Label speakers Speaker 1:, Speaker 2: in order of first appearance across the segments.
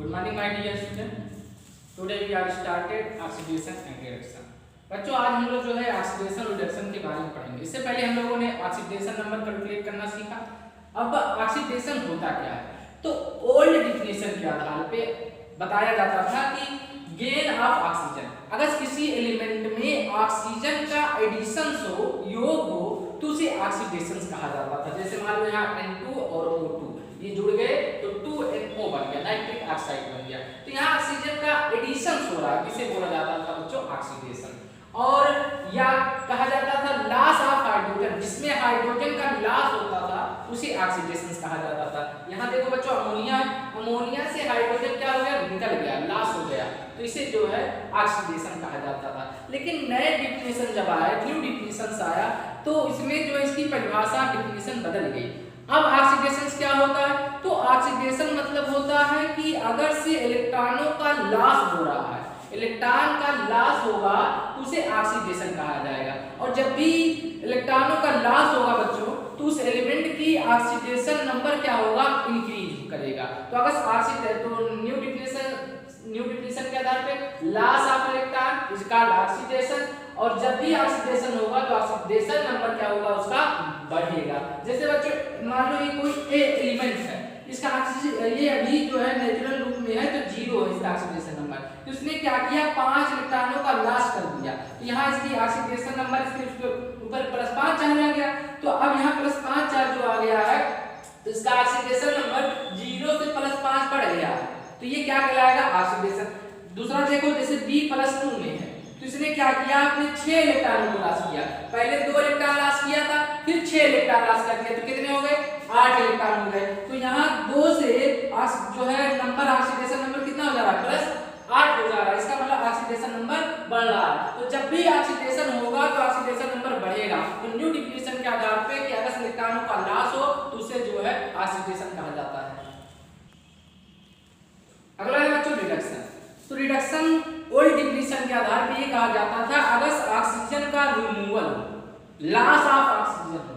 Speaker 1: Good morning my dear student. Today we are started oxidation and reduction. बच्चों आज हम लोग जो है ऑक्सीडेशन रिडक्शन के बारे में पढ़ेंगे। इससे पहले हम लोगों ने ऑक्सीडेशन नंबर कैलकुलेट करना सीखा। अब ऑक्सीडेशन होता क्या है, तो ओल्ड डिफिनेशन के आधार पे बताया जाता था कि गेन ऑफ ऑक्सीजन, अगर किसी एलिमेंट में ऑक्सीजन का एडिशन हो, योग हो, तो उसे ऑक्सीडेशन कहा जाता था। जैसे मान लो यहाँ N2 और O2 ये जुड़ गए तो 2NO बन गया, नाइट्रिक ऑक्साइड बन गया। तो यहाँ ऑक्सीजन का एडिशन हो रहा है, इसे बोला जाता था बच्चों ऑक्सीडेशन। और या कहा जाता था लॉस ऑफ हाइड्रोजन, जिसमें हाइड्रोजन का लॉस होता था उसे ऑक्सीडेशन कहा जाता था। यहाँ देखो बच्चों अमोनिया से हाइड्रोजन क्या हो गया, निकल गया, लॉस हो गया, तो इसे जो है ऑक्सीडेशन कहा जाता था। लेकिन नए डिफिनेशन जब आया, न्यू डिफिनेशन आया, तो इसमें जो इसकी परिभाषा डिफिनेशन बदल गई। अब ऑक्सीडेशन क्या होता है, तो ऑक्सीडेशन मतलब होता है कि अगर से इलेक्ट्रॉनों का लॉस हो रहा है, इलेक्ट्रॉन का लॉस होगा तो उसे ऑक्सीडेशन कहा जाएगा। और जब भी इलेक्ट्रॉनों का लॉस होगा बच्चों, तो उस एलिमेंट की ऑक्सीडेशन नंबर क्या होगा, इंक्रीज करेगा। तो अगर ऑक्सीडेशन, तो न्यू डिफिनेशन के आधार पे loss of electron is called oxidation, और जब भी ऑक्सीडेशन होगा तो ऑक्सीडेशन नंबर क्या होगा, उसका बढ़ेगा। जैसे बच्चों मान लो ये कोई एलिमेंट है, इसका ये अभी जो है नेचुरल रूप में है तो 0 है इसका ऑक्सीडेशन नंबर, तो उसने क्या किया, 5 इलेक्ट्रॉनों का लॉस कर दिया, तो यहाँ इसकी ऑक्सीडेशन नंबर इसके ऊपर +5 चार्ज आ गया। तो अब यहाँ +5 चार्ज जो आ गया है, तो इसका ऑक्सीडेशन नंबर 0 से +5 बढ़ गया, तो ये क्या कहलाएगा, ऑक्सीडेशन। दूसरा देखो जैसे B+2 में है, तो इसने क्या किया, आपने 6 इलेक्ट्रॉन को लॉस किया, पहले 2 इलेक्ट्रॉन लॉस किया था, फिर 6 इलेक्ट्रॉन लॉस कर दिया, तो कितने हो गए, 8 इलेक्ट्रॉन हो गए। तो यहाँ 2 से जो है नंबर, ऑक्सीडेशन नंबर कितना हो जा रहा है, +8 हो जा रहा है। इसका मतलब ऑक्सीडेशन नंबर बढ़ रहा है। तो जब भी ऑक्सीडेशन होगा तो ऑक्सीडेशन नंबर बढ़ेगा। तो न्यू डिफिनेशन के आधार पे कि अगर इलेक्ट्रॉनों का लॉस हो तो उसे जो है ऑक्सीडेशन कहा जाता है। अगला है बच्चों रिडक्शन। तो रिडक्शन ओल्ड डिफिनेशन के आधार पे ये कहा जाता था अगर ऑक्सीजन का रिमूवल, लॉस ऑफ ऑक्सीजन हो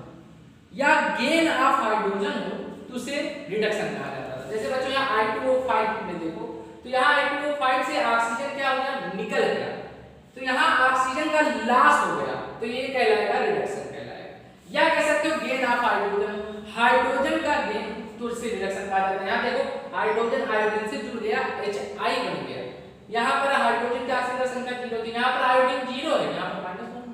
Speaker 1: या गेन ऑफ हाइड्रोजन हो तो उसे रिडक्शन कहा जाता था। जैसे बच्चों यहाँ I2O5 में देखो, तो यहाँ I2O5 से ऑक्सीजन क्या हो गया, निकल गया, तो यहाँ ऑक्सीजन का लॉस हो गया, तो ये कहलाएगा रिडक्शन कहलाएगा। या कह सकते हो गेन ऑफ हाइड्रोजन, हाइड्रोजन का गेन, तो उससे रिडक्शन कहा जाता है। यहाँ देखो हाइड्रोजन आयोडीन से जुड़ गया, Hi बन गया, यहाँ पर हाइड्रोजन की ऑक्सीजन संख्या 0 थी, यहाँ पर आयोडीन 0 है, यहाँ पर -1,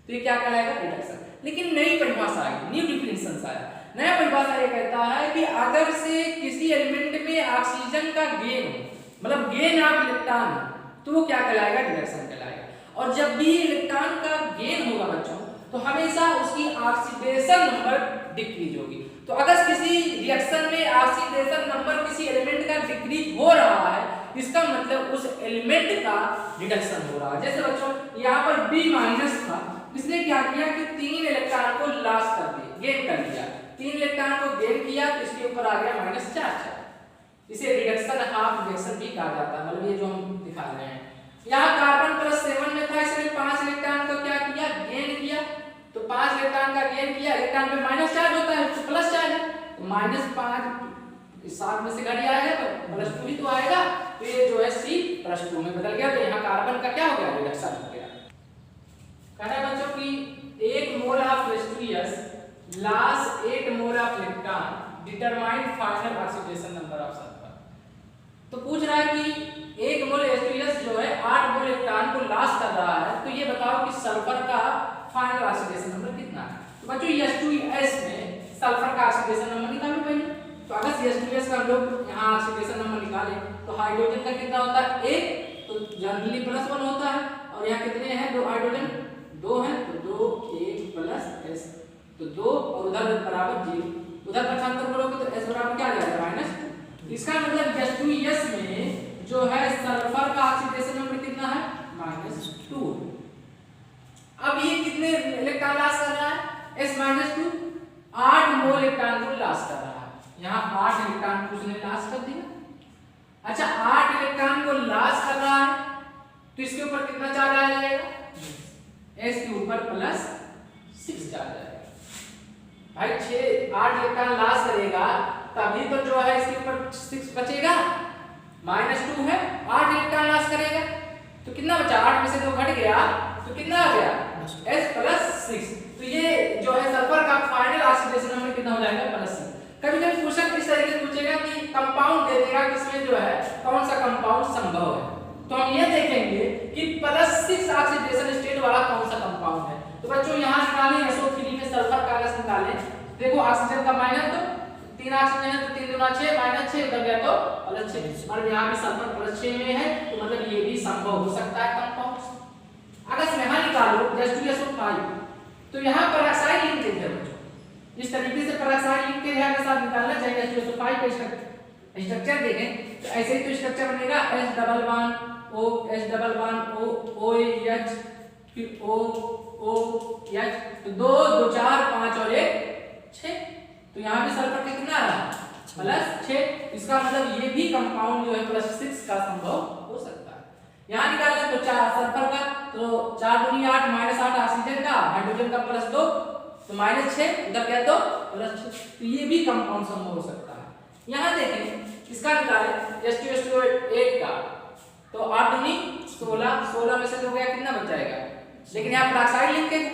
Speaker 1: तो ये क्या कहलाएगा, रिडक्शन। लेकिन नई परिभाषा आई, न्यू डिफिनेशन आया। नया परिभाषा ये कहता है कि अगर से किसी एलिमेंट में ऑक्सीजन का गेन हो, मतलब गेन ऑफ इलेक्ट्रॉन, तो वो क्या कहलाएगा, रिडक्शन कहलाएगा। और जब भी इलेक्ट्रॉन का गेन होगा बच्चों, तो हमेशा उसकी ऑक्सीडेशन नंबर डिक्रीज होगी। तो अगर किसी रिएक्शन में ऑक्सीडेशन नंबर किसी एलिमेंट का डिक्रीज हो रहा है, इसका मतलब उस एलिमेंट का रिडक्शन हो रहा है। जैसे बच्चों यहाँ पर B- था, इसने क्या किया कि 3 इलेक्ट्रॉन को लॉस कर दिया, गेन कर दिया, 3 इलेक्ट्रॉन को गेन किया, तो इसके ऊपर आ गया -4। इसे रिडक्शन हाफ रिडक्शन भी कहा जाता है, मतलब ये जो हम दिखा रहे हैं। यहाँ कार्बन +7 में था, इसने 5 इलेक्ट्रॉन को क्या किया, गेन किया, तो 5 इलेक्ट्रॉन का गेन किया, इलेक्ट्रॉन पे माइनस चार्ज होता है, तो प्लस चार्ज है, तो -5 7 में से घट आएगा तो +2 ही तो आएगा, तो ये जो है C+2 में बदल गया, तो यहाँ कार्बन का क्या हो गया, रिडक्शन हो गया। कह रहा है बच्चों कि 1 mole of H2S loss 8 mole of electron determine final oxidation number of sulphur. तो पूछ रहा है कि 1 मोल H2S जो है 8 मोल इलेक्ट्रॉन को लॉस कर रहा है, तो ये बताओ कि सल्फर का फाइनल ऑक्सीडेशन नंबर कितना है। तो बच्चों H2S में सल्फर का ऑक्सीडेशन नंबर निकालो पहले। तो अगर H2S का हम लोग यहाँ ऑक्सीडेशन नंबर निकाले तो हाइड्रोजन का कितना होता है, 1, तो जनरली +1 होता है, और यहाँ कितने हैं, 2 हाइड्रोजन, 2 हैं, तो 2 1 + S, तो 2 और उधर बराबर 0, उधर पक्षांतर करोगे तो S बराबर क्या आ जाएगा, -2। इसका मतलब H2S में जो है सल्फर का ऑक्सीडेशन नंबर कितना है, -2। अब ये कितने इलेक्ट्रॉन लॉस कर रहा है, S-2, 8 मोल इलेक्ट्रॉन को लॉस कर रहा है। यहाँ 8 इलेक्ट्रॉन को उसने लॉस कर दिया। अच्छा 8 इलेक्ट्रॉन को लॉस कर रहा है, तो इसके ऊपर कितना चार्ज आ जाएगा, S के ऊपर +6 चार्ज आएगा। भाई 8 इलेक्ट्रॉन लॉस करेगा तभी तो जो है इसके ऊपर 6 बचेगा, -2 है, 8 इलेक्ट्रॉन लॉस करेगा, तो कितना बचा, 8 में से 2 घट गया तो कितना आ गया S+6। तो ये जो है सल्फर का फाइनल ऑक्सीडेशन नंबर कितना हो जाएगा +6। कभी कभी क्वेश्चन इस तरीके से पूछेगा कि कंपाउंड दे देगा कि इसमें जो है कौन सा कंपाउंड संभव है, तो हम ये देखेंगे कि +6 ऑक्सीडेशन स्टेट वाला कौन सा कंपाउंड है। तो बच्चों यहाँ निकालें SO3 में सल्फर का गैस निकालें, देखो ऑक्सीजन का माइनस, तो 3 ऑक्सीजन है तो 3 दूना 6, -6 उधर गया तो +6, और यहाँ भी सल्फर +6 में है, तो मतलब ये भी संभव हो सकता है कंपाउंड। अगर यहाँ निकालो H2SO5, तो यहाँ पर ऑक्साइड लिंकेज है बच्चों, इस तरीके से पेरोक्साइड लिंकेज है के साथ निकालना चाहिए। H2SO5 का स्ट्रक्चर देखें तो ऐसे ही तो स्ट्रक्चर बनेगा H double bond O, H double bond O, OH, फिर O, OH, तो 2 2 4 5 और 1 6, तो यहाँ भी सल्फर का कितना रहा +6, इसका मतलब ये भी कंपाउंड जो है +6 का संभव हो सकता है। यहाँ निकाल लें तो 4 सल्फर का, तो 4 दूनी 8 -8 ऑक्सीजन का, हाइड्रोजन का +2 तो -6 उधर क्या तो +6, तो ये भी कंपाउंड संभव हो सकता है। यहाँ देखें इसका निकालें H2SO8 का, तो 8 दूनी 16, 16 में से 2 गया कितना बच जाएगा, लेकिन यहाँ पेरोक्साइड लिंकेज,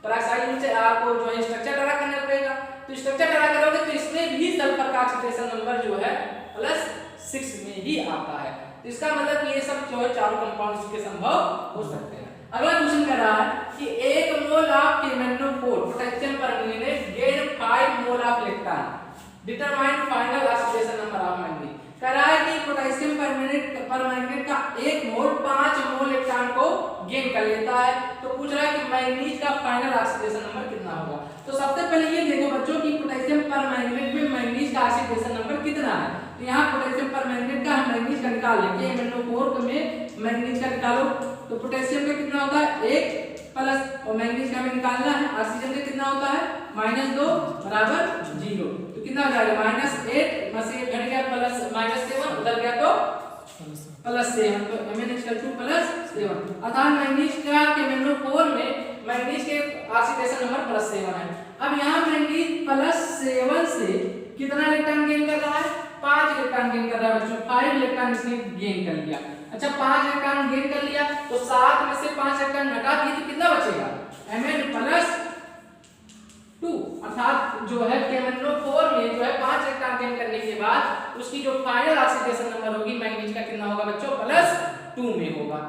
Speaker 1: पेरोक्साइड लिंक से आपको जो है स्ट्रक्चर ड्रा करना पड़ेगा, तो स्ट्रक्चर ड्रा करोगे तो इसमें भी सल्फर का ऑक्सीडेशन नंबर जो है +6 में ही आता है, तो इसका मतलब ये सब जो है चारों कंपाउंड्स के संभव हो सकते हैं। अगला क्वेश्चन कह रहा है कि 1 mole of KMnO4 potassium permanganate gain 5 mole of electron, determine final oxidation number of manganese. कह रहा है कि पोटेशियम परमैंगनेट का 1 मोल 5 मोल इलेक्ट्रॉन को गेन कर लेता है, तो पूछ रहा है कि मैंगनीज का फाइनल ऑक्सीडेशन नंबर कितना होगा। तो सबसे पहले ये देखो बच्चों कि पोटेशियम परमैंगनेट में मैंगनीज का ऑक्सीडेशन नंबर कितना है, तो यहाँ पोटेशियम परमैंगनेट का हम मैंगनीज का निकाल लेंगे, KMnO4 में मैंगनीज का निकालो, तो पोटेशियम का कितना होता है 1 प्लस, और मैंगनीज का हमें निकालना है, ऑक्सीजन का कितना होता है -2 बराबर 0, तो कितना हो जाएगा -8 में से घट गया -7 उधर गया तो +7, तो MnH2 +7, अर्थात मैंगनीज का KMnO4 में मैंगनीज के ऑक्सीडेशन नंबर +7 है। अब यहाँ मैंगनीज +7 से कितना इलेक्ट्रॉन गेन कर रहा है, 5 इलेक्ट्रॉन गेन कर रहा है बच्चों, 5 इलेक्ट्रॉन इसने गेन कर लिया। अच्छा 5 इलेक्ट्रॉन गेन कर लिया तो 7 में से 5 इलेक्ट्रॉन घटा दिए तो कितना बचेगा Mn+2, अर्थात जो है KMnO4 में जो है 5 इलेक्ट्रॉन गेन करने के बाद उसकी जो फाइनल ऑक्सीडेशन नंबर होगी मैंगनीज का कितना होगा बच्चों +2 में होगा।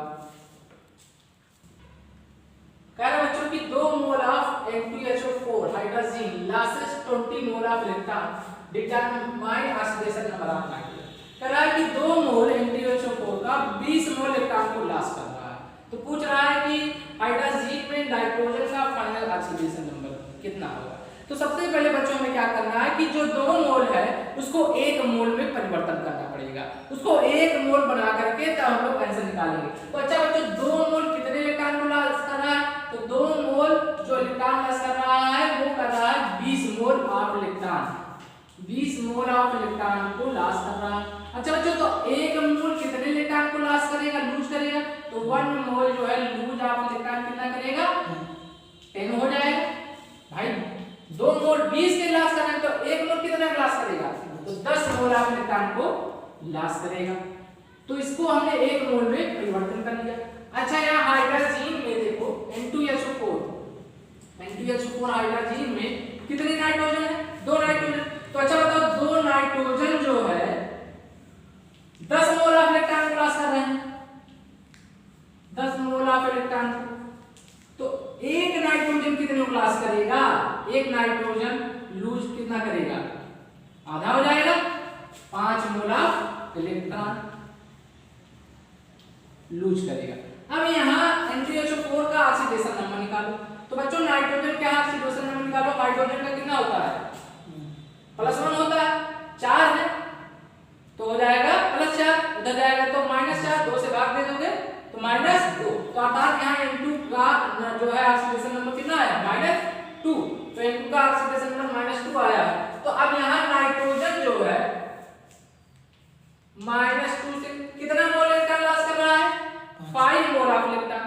Speaker 1: कह रहा बच्चों कि 2 mole of N2HO4 hydrogen losses 20 mole of electron determine oxidation number of manganese. कह रहा है कि 2 मोल N2HO4 का 20 मोल इलेक्ट्रॉन को लॉस कर रहा है, तो पूछ रहा है कि हाइड्रोजन में नाइट्रोजन का फाइनल ऑक्सीडेशन नंबर कितना होगा। तो सबसे पहले बच्चों में क्या करना है कि जो 2 मोल है उसको 1 मोल में परिवर्तन करना पड़ेगा, उसको 1 मोल बना करके तब हम लोग आंसर निकालेंगे। तो अच्छा बच्चों 2 मोल कितने इलेक्ट्रॉन को लॉस कर रहा है, तो 2 मोल जो इलेक्ट्रॉन लॉस कर रहा है वो कर रहा है 20 mole of electron, 20 mole of electron को लॉस कर रहा है। अच्छा बच्चों तो 1 मोल कितने इलेक्ट्रॉन को लॉस करेगा, लूज करेगा, तो 1 मोल जो है लूज ऑफ इलेक्ट्रॉन कितना करेगा 10 हो जाएगा। भाई 2 मोल 20 के लॉस करना है तो 1 मोल कितना लॉस करेगा, तो 10 मोल ऑफ इलेक्ट्रॉन को लॉस करेगा, तो इसको हमने 1 मोल में परिवर्तन कर लिया। अच्छा यहाँ हाइड्रोजन में देखो N2HO4 हाइड्रोजन में कितने नाइट्रोजन है, 2 नाइट्रोजन, तो अच्छा बताओ 2 नाइट्रोजन जो है 10 मोल ऑफ इलेक्ट्रॉन को लॉस कर रहे हैं, 10 मोल ऑफ इलेक्ट्रॉन को, तो 1 नाइट्रोजन कितने को लॉस करेगा, 1 नाइट्रोजन लूज कितना करेगा, आधा हो जाएगा, 5 मोल ऑफ इलेक्ट्रॉन लूज करेगा। अब यहाँ N2HO4 का ऑक्सीडेशन नंबर निकालो, तो बच्चों नाइट्रोजन का ऑक्सीडेशन नंबर निकालो, हाइड्रोजन का कितना होता है +1 होता है, 4 है तो हो जाएगा +4, उधर जाएगा तो -4, 2 से भाग दे दोगे तो -2, तो अर्थात यहाँ N2 का जो है ऑक्सीडेशन नंबर कितना है -2, तो N2 का ऑक्सीडेशन नंबर -2 आया है। तो अब यहाँ नाइट्रोजन जो है -2 से कितना मोल इलेक्ट्रॉन लॉस कर रहा है 5 मोल ऑफ इलेक्ट्रॉन,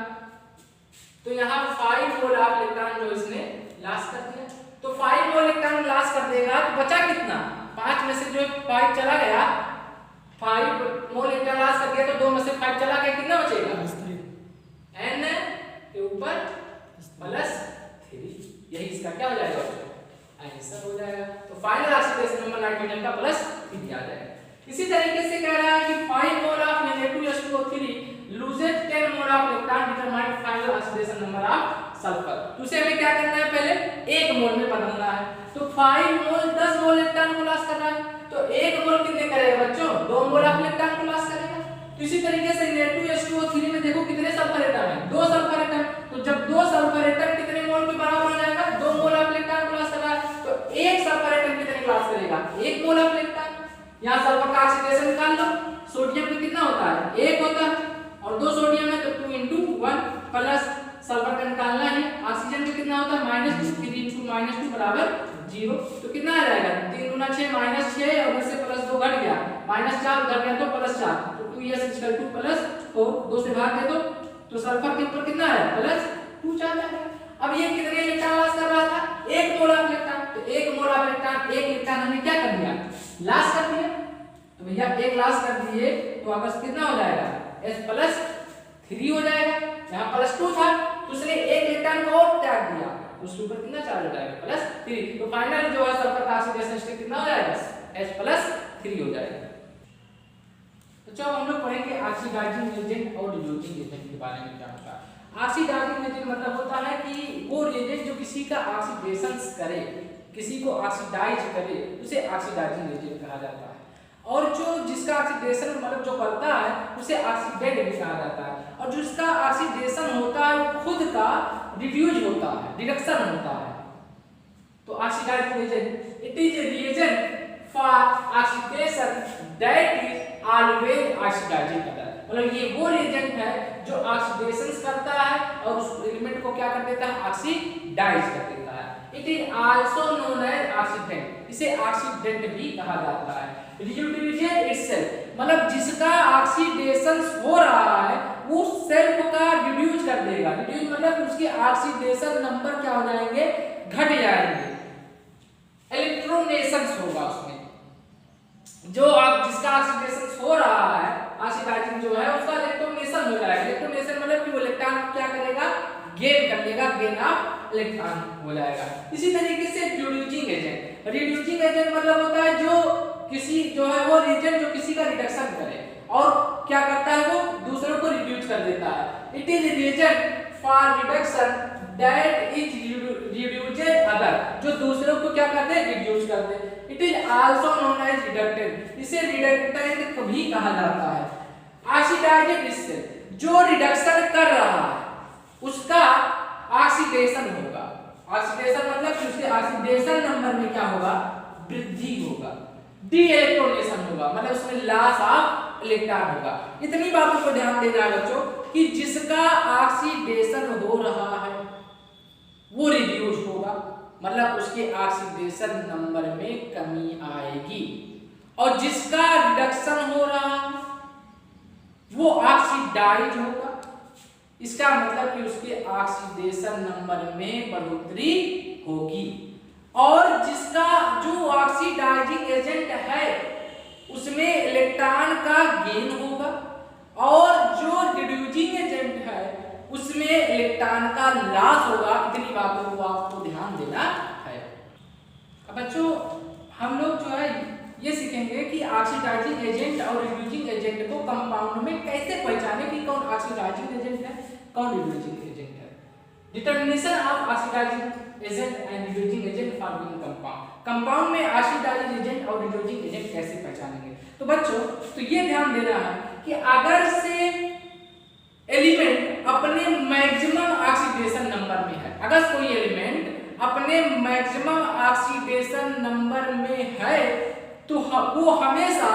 Speaker 1: तो यहाँ 5 मोल ऑफ इलेक्ट्रॉन जो इसने लॉस कर दिया, तो 5 मोल इलेक्ट्रॉन लॉस कर देगा तो बचा कितना, 5 में से जो 5 चला गया 5 मोल इलेक्ट्रॉन लॉस कर दिया तो 2 में से 5 चला गया, कितना बचेगा n के ऊपर प्लस 3। यही इसका क्या हो जाएगा आंसर हो जाएगा। तो फाइनल ऑक्सीडेशन नंबर नाइट्रोजन का प्लस 3 आ जाएगा। इसी तरीके से कह रहा है कि 5 mole of Na2SO3 loses 10 mole of electron determine final oxidation number of sulphur. तो उसे हमें क्या करना है, पहले 1 मोल में बदलना है। तो 5 मोल 10 मोल इलेक्ट्रॉन को लॉस कर रहा है, तो 1 मोल कितने करेगा बच्चों, 2 मोल ऑफ इलेक्ट्रॉन को लॉस करेगा। तो इसी तरीके से Na2SO3 में देखो कितने सल्फर एटम है, 2 सल्फर एटम। तो जब 2 सल्फर एटम कितने मोल के बराबर हो जाएगा, 2 मोल ऑफ इलेक्ट्रॉन को लॉस कर रहा है, तो 1 सल्फर एटम कितने लॉस करेगा, 1 मोल ऑफ इलेक्ट्रॉन। यहां सल्फर का ऑक्सीडेशन निकाल लो, सोडियम में कितना होता है 1 होता है, और 2 सोडियम है तो 2 * 1 प्लस सल्फर का निकालना है, ऑक्सीजन में कितना होता है -2, 3 * -2 बराबर 0। तो कितना आ जाएगा 3 × 6 -6, और उससे प्लस 2 घट गया, -4 उधर गया तो +4, तो 2s = +4, 2 से भाग दे तो सल्फर के ऊपर कितना है +2 आ जाएगा। अब ये कितने इलेक्ट्रॉन लॉस कर रहा था, 1 मोल ऑफ इलेक्ट्रॉन। तो 1 मोल ऑफ इलेक्ट्रॉन, 1 इलेक्ट्रॉन हमने क्या कर दिया, लॉस कर दिया। तो भैया 1 लॉस कर दिए तो आपस कितना हो जाएगा S+3 हो जाएगा। यहाँ +2 था तो उसने 1 इलेक्ट्रॉन को और त्याग दिया, उसके ऊपर कितना चार्ज हो जाएगा +3। तो फाइनल जो है सल्फर का ऑक्सीडेशन स्टेट कितना हो जाएगा S+3 हो जाएगा। तो जब हम लोग पढ़ेंगे ऑक्सीडाइजिंग एजेंट और डिफ्यूजिंग एजेंट के बारे में क्या होता है। ऑक्सीडाइजिंग एजेंट मतलब होता है कि वो एजेंट जो किसी का ऑक्सीडेशन करे, किसी को ऑक्सीडाइज करे, उसे ऑक्सीडाइजिंग एजेंट कहा जाता है। और जो जिसका ऑक्सीडेशन मतलब जो करता है उसे ऑक्सीडेंट भी कहा जाता है। और जिसका ऑक्सीडेशन होता है वो खुद का रिड्यूस होता है, रिडक्शन होता है। तो oxidising agent it is a reagent for oxidation that is always oxidising करता है। मतलब ये वो रिएजेंट है जो ऑक्सीडेशन करता है और उस एलिमेंट को क्या कर देता है, ऑक्सीडाइज कर देता है। It is also known as oxidant, इसे ऑक्सीडेंट भी कहा जाता है। रिड्यूसेंट इटसेल्फ मतलब जिसका ऑक्सीडेशन हो रहा है वो सेल्फ का रिड्यूस कर देगा। रिड्यूस मतलब उसके ऑक्सीडेशन नंबर क्या हो जाएंगे, घट जाएंगे, इलेक्ट्रोनेशन होगा उसमें। जो आप जिसका ऑक्सीडेशन हो रहा है, ऑक्सीडाइजिंग जो है उसका इलेक्ट्रोनेशन हो जाएगा। इलेक्ट्रोनेशन मतलब कि वो इलेक्ट्रॉन क्या करेगा, गेन कर लेगा, गेन ऑफ इलेक्ट्रॉन हो जाएगा। इसी तरीके से रिड्यूसिंग एजेंट, रिड्यूसिंग एजेंट मतलब होता है जो किसी जो है वो रिएजेंट जो किसी का रिडक्शन करे और क्या करता है वो दूसरों को रिड्यूस कर देता है। It is reagent for reduction that is reduced other, जो दूसरों को क्या करते हैं, रिड्यूस करते हैं। It is also known as reductant, इसे रिडक्टेंट भी कहा जाता है। ऑक्सीडाइजिंग इससे जो रिडक्शन कर रहा है उसका ऑक्सीडेशन होगा। ऑक्सीडेशन मतलब कि उसके ऑक्सीडेशन नंबर में क्या होगा, वृद्धि होगा, डी इलेक्ट्रोनेशन होगा, मतलब उसमें लॉस ऑफ इलेक्ट्रॉन होगा। इतनी बातों को ध्यान देना है बच्चों कि जिसका ऑक्सीडेशन हो रहा है वो रिड्यूस होगा, मतलब उसके ऑक्सीडेशन नंबर में कमी आएगी, और जिसका रिडक्शन हो रहा है वो ऑक्सीडाइज होगा। इसका मतलब कि उसके ऑक्सीडेशन नंबर में बढ़ोतरी होगी। और जिसका जो ऑक्सीडाइजिंग एजेंट है उसमें इलेक्ट्रॉन का गेन होगा, और जो रिड्यूसिंग एजेंट है उसमें इलेक्ट्रॉन का लॉस होगा। इतनी बातों को आपको ध्यान देना है। अब बच्चों हम लोग जो है ये सीखेंगे कि ऑक्सीडाइजिंग एजेंट और रिड्यूसिंग एजेंट को कंपाउंड में कैसे पहचाने कि कौन ऑक्सीडाइजिंग एजेंट है, कौन रिड्यूसिंग एजेंट है। Determination of oxidising agent and reducing agent for given compound, compound में ऑक्सीडाइजिंग एजेंट और रिड्यूसिंग एजेंट कैसे पहचानेंगे। तो बच्चों तो ये ध्यान देना है कि अगर से एलिमेंट अपने मैक्सिमम ऑक्सीडेशन नंबर में है, अगर कोई एलिमेंट अपने मैक्सिमम ऑक्सीडेशन नंबर में है तो वो हमेशा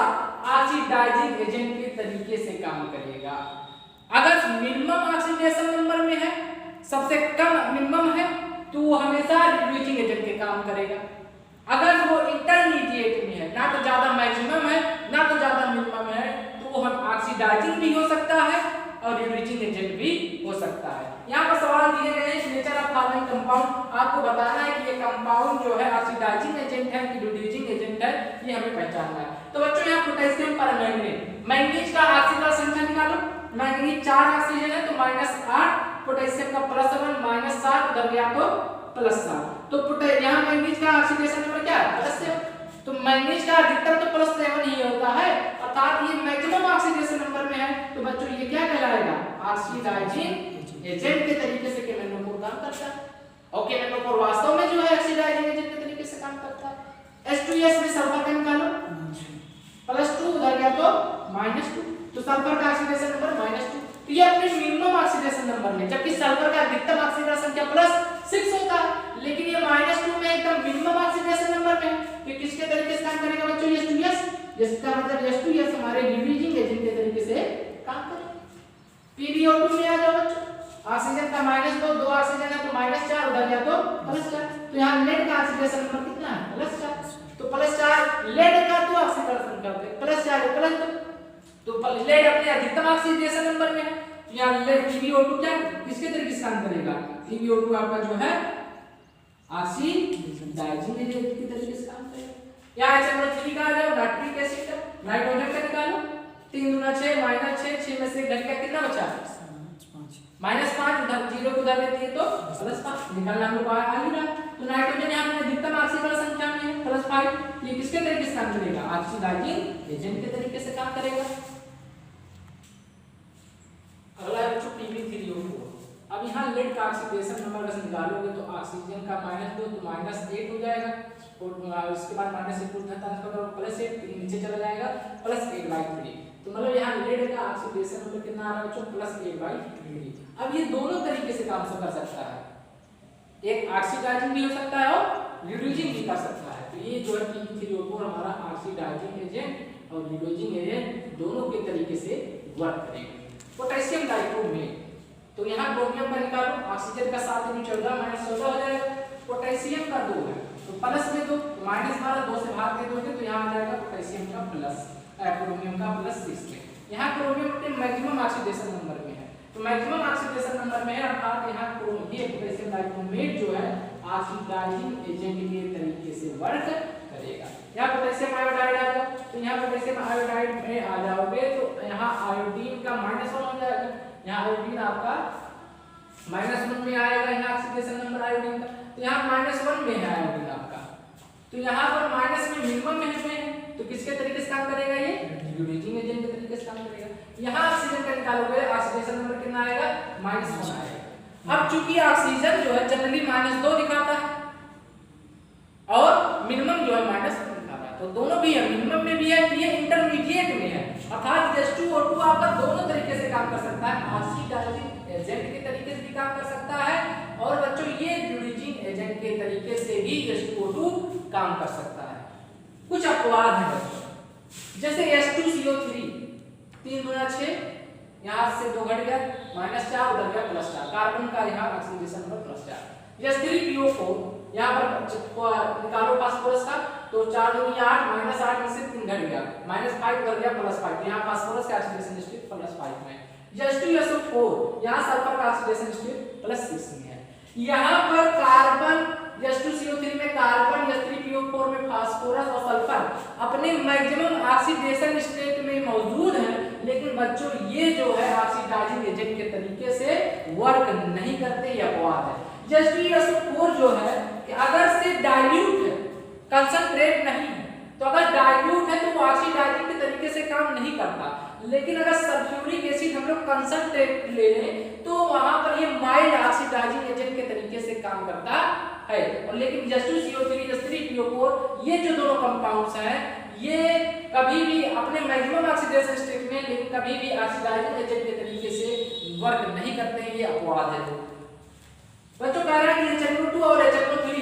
Speaker 1: ऑक्सीडाइजिंग एजेंट के तरीके से काम करेगा। अगर मिनिमम ऑक्सीडेशन नंबर में है, सबसे कम मिनिमम है, तो वो हमेशा रिड्यूसिंग एजेंट के काम करेगा। अगर वो इंटरमीडिएट में है, ना तो ज्यादा मैक्सिमम है ना तो ज्यादा मिनिमम है, तो वो हम ऑक्सीडाइजिंग भी हो सकता है और रिड्यूसिंग एजेंट भी हो सकता है। यहाँ पर सवाल दिए गए हैं नेचर ऑफ फॉलोइंग कंपाउंड, आपको बताना है कि ये कंपाउंड जो है ऑक्सीडाइजिंग एजेंट है कि रिड्यूसिंग एजेंट है, ये हमें पहचानना है। तो बच्चों यहाँ पोटेशियम पर मैंगनीज का ऑक्सीजन संख्या निकालो। मैंगनीज 4 ऑक्सीजन है तो -8, पोटेशियम का +1 -7 उधर गया तो +7। तो यहाँ मैंगनीज का ऑक्सीडेशन नंबर क्या है +7। तो मैंगनीज का अधिकतम तो +7 ही होता है, अर्थात ये मैक्सिमम ऑक्सीडेशन नंबर में है। तो बच्चों ये क्या कहलाएगा ऑक्सीडाइजिंग एजेंट के तरीके से केमेनोफोर काम करता है। और केमेनोफोर वास्तव में जो है ऑक्सीडाइजिंग एजेंट के तरीके से काम करता है। H2S में सल्फर का निकालो +2 उधर गया तो -2, तो सल्फर का ऑक्सीडेशन नंबर -2। तो ये अपने मिनिमम ऑक्सीडेशन नंबर में, जबकि सल्फर का अधिकतम ऑक्सीडेशन संख्या +6 होता है, लेकिन ये -2 में एकदम मिनिमम ऑक्सीडेशन नंबर में। तो किसके तरीके से काम करेगा बच्चों H2S, जिसका मतलब H2S हमारे रिड्यूसिंग एजेंट के तरीके से काम करेगा। PbO2 में आ जाओ बच्चों, ऑक्सीजन का -2, 2 ऑक्सीजन है तो -4 उधर गया तो +4। तो यहाँ लेड का ऑक्सीडेशन नंबर कितना है +4, तो +4 लेड का तो ऑक्सीडेशन करते +4 तो लेड अपने अधिकतम ऑक्सीडेशन नंबर में है। तो यहाँ लेड PbO2 क्या किसके तरीके से काम करेगा, PbO2 आपका जो है ऑक्सीडाइजिंग एजेंट के तरीके से काम करेगा। यहाँ HNO3 का आ जाओ नाइट्रिक एसिड का, नाइट्रोजन का निकालो 3 × 6 -6, 6 में से घट गया कितना बचा -5, उधर 0 को उधर देती है तो +5 निकालना हम लोग आ ही रहा। तो नाइट्रोजन यहाँ पे अधिकतम ऑक्सीकरण संख्या में है +5, ये किसके तरीके से काम करेगा ऑक्सीडाइजिंग एजेंट के तरीके से काम करेगा। अगला है बच्चों Pb3O4। अब यहाँ लेड का ऑक्सीडेशन नंबर अगर निकालोगे तो ऑक्सीजन का -2 तो -8 हो जाएगा, और उसके बाद -8 को ट्रांसफर करो +8 नीचे चला जाएगा +8/3। तो मतलब यहाँ लेड का ऑक्सीडेशन नंबर कितना आ रहा है बच्चों +8/3। अब ये दोनों तरीके से काम कर सकता है, एक ऑक्सीडाइजिंग भी हो सकता है और रिड्यूसिंग भी कर सकता है। तो ये जो है Pb3O4 हमारा ऑक्सीडाइजिंग एजेंट और रिड्यूसिंग एजेंट दोनों के तरीके से वर्क करेगा। पोटेशियम डाइक्रोमेट, तो यहाँ क्रोमियम का निकालो, ऑक्सीजन का 7 × 14 -14 हो जाएगा, पोटेशियम का 2 है तो प्लस में 2 -12 2 से भाग दे दोगे तो यहाँ आ जाएगा पोटेशियम का प्लस, क्रोमियम का +6 में। यहाँ क्रोमियम अपने मैक्सिमम ऑक्सीडेशन नंबर में है, तो मैक्सिमम ऑक्सीडेशन नंबर में है, अर्थात यहाँ ये पोटेशियम डाइक्रोमेट जो है ऑक्सीडाइजिंग एजेंट के तरीके से वर्क करेगा। यहाँ पोटेशियम आयोडाइड आ जाओ, तो यहाँ पोटेशियम आयोडाइड में आ जाओगे तो यहाँ आयोडीन का -1 हो जाएगा, यहाँ आयोडीन आपका -1 में आएगा, यहाँ ऑक्सीडेशन नंबर आयोडीन का, तो यहाँ -1 में है आयोडीन आपका, तो यहाँ पर माइनस में मिनिमम में है, तो किसके तरीके से काम करेगा ये रिड्यूसिंग एजेंट के तरीके से काम करेगा। यहाँ ऑक्सीजन का निकालोगे ऑक्सीडेशन नंबर कितना आएगा -1 आएगा। अब चूंकि ऑक्सीजन जो है जनरली -2 दिखाता है और मिनिमम जो है -1 दिखा रहा है, तो दोनों भी है, मिनिमम में भी है, ये इंटरमीडिएट में है, अर्थात H2O2 आपका दोनों तरीके से काम कर सकता है, ऑक्सीडाइजिंग एजेंट के तरीके से भी काम कर सकता है और बच्चों ये रिड्यूसिंग एजेंट के तरीके से भी H2O2 काम कर सकता है। कुछ अपवाद हैं बच्चों, जैसे H2CO3 3 × 6 यहाँ से 2 घट गया -4 उधर गया +4, कार्बन का यहाँ ऑक्सीडेशन नंबर +4। H3PO4 यहाँ पर निकालो फास्फोरस का, तो 4 × 2 8 -8 में से 3 घट गया -5 उधर गया +5, यहाँ फास्फोरस का ऑक्सीडेशन स्टेट +5 में। H2SO4 यहाँ सल्फर का ऑक्सीडेशन स्टेट +6 में है। यहाँ पर कार्बन H2CO3 में कार्बन, H3PO4 में फास्फोरस और सल्फर अपने मैक्सिमम ऑक्सीडेशन स्टेट में मौजूद हैं, लेकिन बच्चों ये जो है ऑक्सीडाइजिंग एजेंट के तरीके से वर्क नहीं करते, ये अपवाद है। H2SO4 जो है कि अगर से डाइल्यूट है, कंसंट्रेट नहीं है, तो अगर डाइल्यूट है तो वो ऑक्सीडाइजिंग के तरीके से काम नहीं करता, लेकिन अगर सल्फ्यूरिक एसिड हम लोग कंसंट्रेट ले लें तो वहां पर ये माइल्ड ऑक्सीडाइजिंग एजेंट के तरीके से काम करता है। और लेकिन H2CO3 H3PO4 ये जो दोनों कंपाउंड्स हैं ये कभी भी अपने मैक्सिमम ऑक्सीडेशन स्टेट में, लेकिन कभी भी ऑक्सीडाइजिंग एजेंट के तरीके से वर्क नहीं करते हैं, ये अपवाद है। बच्चों कह रहा है कि HNO2 और HNO3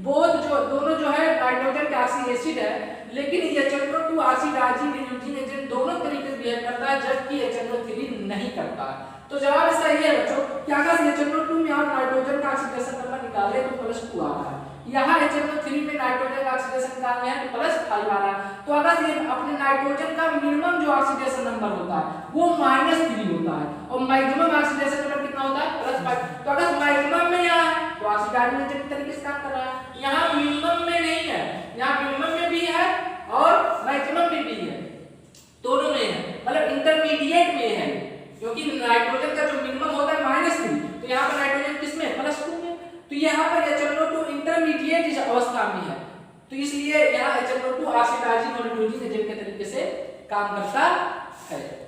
Speaker 1: दोनों जो है नाइट्रोजन का ऑक्सी एसिड है, लेकिन HNO2 ऑक्सीडाइजिंग रिड्यूसिंग एजेंट दोनों तरीके से बिहेव करता है, जबकि HNO3 नहीं करता। तो जवाब इसका ये है बच्चों कि अगर HNO2 में आप नाइट्रोजन का ऑक्सीडेशन नंबर निकाले तो +2 आ रहा है, यहाँ HNO3 में नाइट्रोजन का ऑक्सीडेशन निकालना है तो +5 आ रहा है। तो अगर ये अपने नाइट्रोजन का मिनिमम जो ऑक्सीडेशन नंबर होता है वो -3 होता है और मैक्सिमम ऑक्सीडेशन नंबर कितना होता है +5। तो अगर मैक्सिमम में यहाँ है तो ऑक्सीडाइजिंग एजेंट तरीके से काम कर रहा है, यहाँ मिनिमम में नहीं है, यहाँ मिनिमम में भी है और मैक्सिमम में भी क्योंकि नाइट्रोजन का जो मिनिमम होता है -3, तो यहाँ पर नाइट्रोजन किसमें +2 में, तो यहाँ पर HNO2 इंटरमीडिएट इस अवस्था में है, तो इसलिए यहाँ HNO2 ऑक्सीडाइजिंग और रिड्यूसिंग एजेंट के तरीके से काम करता है।